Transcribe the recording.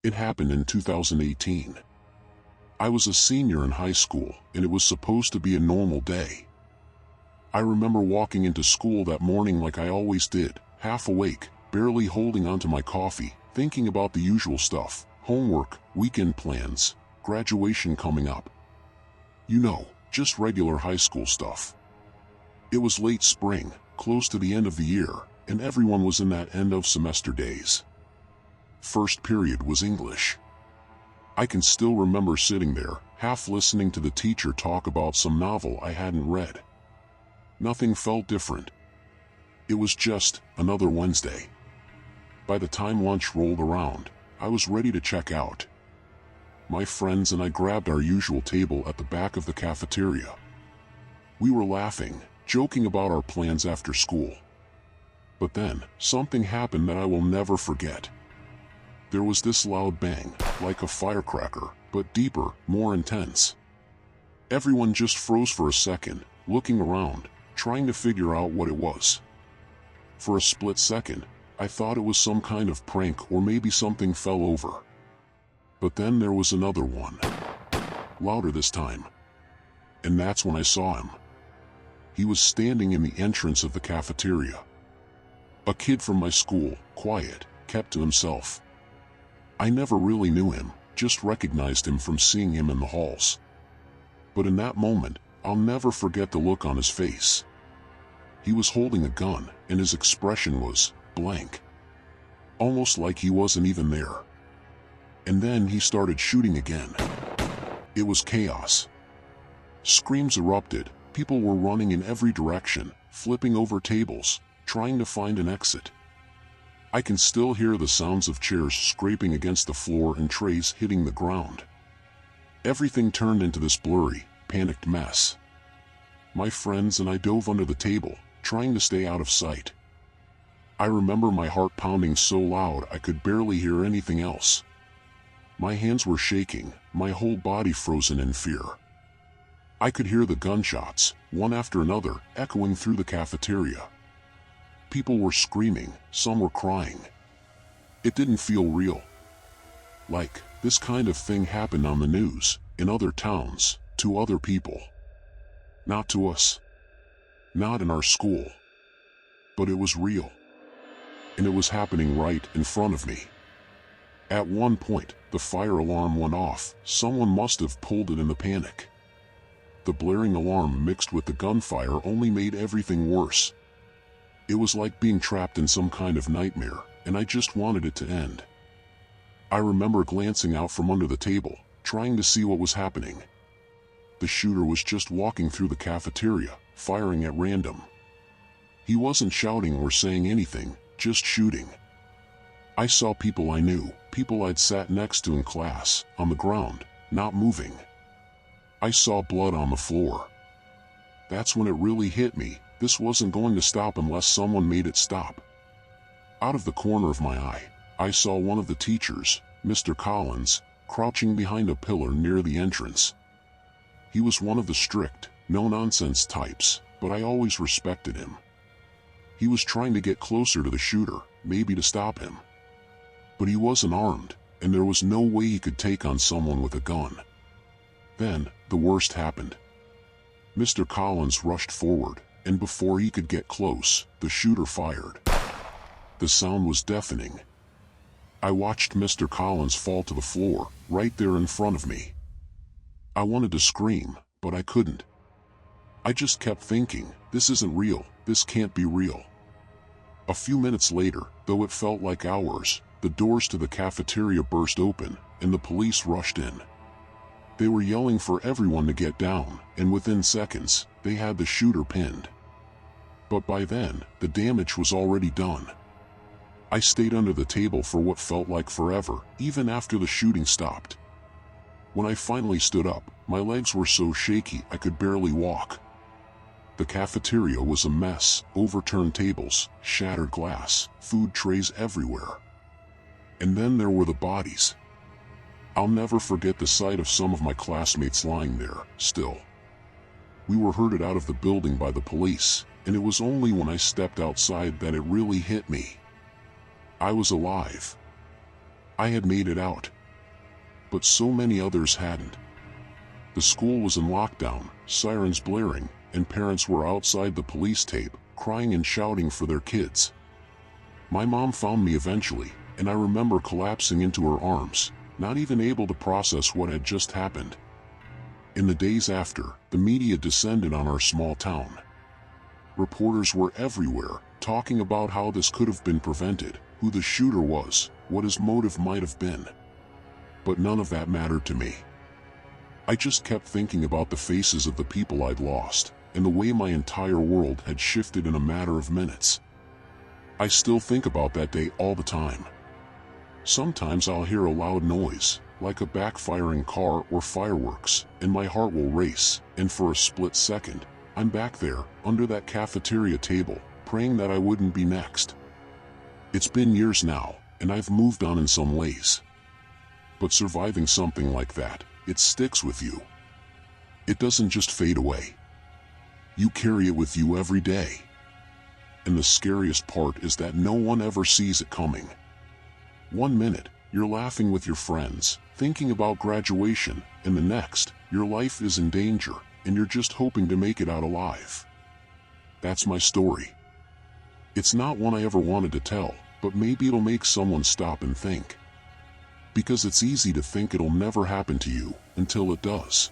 It happened in 2018. I was a senior in high school, and it was supposed to be a normal day. I remember walking into school that morning like I always did, half awake, barely holding onto my coffee, thinking about the usual stuff: homework, weekend plans, graduation coming up. You know, just regular high school stuff. It was late spring, close to the end of the year, and everyone was in that end of semester days. First period was English. I can still remember sitting there, half listening to the teacher talk about some novel I hadn't read. Nothing felt different. It was just another Wednesday. By the time lunch rolled around, I was ready to check out. My friends and I grabbed our usual table at the back of the cafeteria. We were laughing, joking about our plans after school. But then, something happened that I will never forget. There was this loud bang, like a firecracker, but deeper, more intense. Everyone just froze for a second, looking around, trying to figure out what it was. For a split second, I thought it was some kind of prank or maybe something fell over. But then there was another one. Louder this time. And that's when I saw him. He was standing in the entrance of the cafeteria. A kid from my school, quiet, kept to himself. I never really knew him, just recognized him from seeing him in the halls. But in that moment, I'll never forget the look on his face. He was holding a gun, and his expression was blank. Almost like he wasn't even there. And then he started shooting again. It was chaos. Screams erupted, people were running in every direction, flipping over tables, trying to find an exit. I can still hear the sounds of chairs scraping against the floor and trays hitting the ground. Everything turned into this blurry, panicked mess. My friends and I dove under the table, trying to stay out of sight. I remember my heart pounding so loud I could barely hear anything else. My hands were shaking, my whole body frozen in fear. I could hear the gunshots, one after another, echoing through the cafeteria. People were screaming, some were crying. It didn't feel real. Like, this kind of thing happened on the news, in other towns, to other people. Not to us. Not in our school. But it was real. And it was happening right in front of me. At one point, the fire alarm went off. Someone must have pulled it in the panic. The blaring alarm mixed with the gunfire only made everything worse. It was like being trapped in some kind of nightmare, and I just wanted it to end. I remember glancing out from under the table, trying to see what was happening. The shooter was just walking through the cafeteria, firing at random. He wasn't shouting or saying anything, just shooting. I saw people I knew, people I'd sat next to in class, on the ground, not moving. I saw blood on the floor. That's when it really hit me. This wasn't going to stop unless someone made it stop. Out of the corner of my eye, I saw one of the teachers, Mr. Collins, crouching behind a pillar near the entrance. He was one of the strict, no-nonsense types, but I always respected him. He was trying to get closer to the shooter, maybe to stop him. But he wasn't armed, and there was no way he could take on someone with a gun. Then, the worst happened. Mr. Collins rushed forward, and before he could get close, the shooter fired. The sound was deafening. I watched Mr. Collins fall to the floor, right there in front of me. I wanted to scream, but I couldn't. I just kept thinking, this isn't real, this can't be real. A few minutes later, though it felt like hours, the doors to the cafeteria burst open, and the police rushed in. They were yelling for everyone to get down, and within seconds, they had the shooter pinned. But by then, the damage was already done. I stayed under the table for what felt like forever, even after the shooting stopped. When I finally stood up, my legs were so shaky I could barely walk. The cafeteria was a mess, overturned tables, shattered glass, food trays everywhere. And then there were the bodies. I'll never forget the sight of some of my classmates lying there, still. We were herded out of the building by the police, and it was only when I stepped outside that it really hit me. I was alive. I had made it out. But so many others hadn't. The school was in lockdown, sirens blaring, and parents were outside the police tape, crying and shouting for their kids. My mom found me eventually, and I remember collapsing into her arms, not even able to process what had just happened. In the days after, the media descended on our small town. Reporters were everywhere, talking about how this could have been prevented, who the shooter was, what his motive might have been. But none of that mattered to me. I just kept thinking about the faces of the people I'd lost, and the way my entire world had shifted in a matter of minutes. I still think about that day all the time. Sometimes I'll hear a loud noise, like a backfiring car or fireworks, and my heart will race, and for a split second, I'm back there, under that cafeteria table, praying that I wouldn't be next. It's been years now, and I've moved on in some ways. But surviving something like that, it sticks with you. It doesn't just fade away. You carry it with you every day. And the scariest part is that no one ever sees it coming. One minute, you're laughing with your friends, thinking about graduation, and the next, your life is in danger, and you're just hoping to make it out alive. That's my story. It's not one I ever wanted to tell, but maybe it'll make someone stop and think. Because it's easy to think it'll never happen to you, until it does.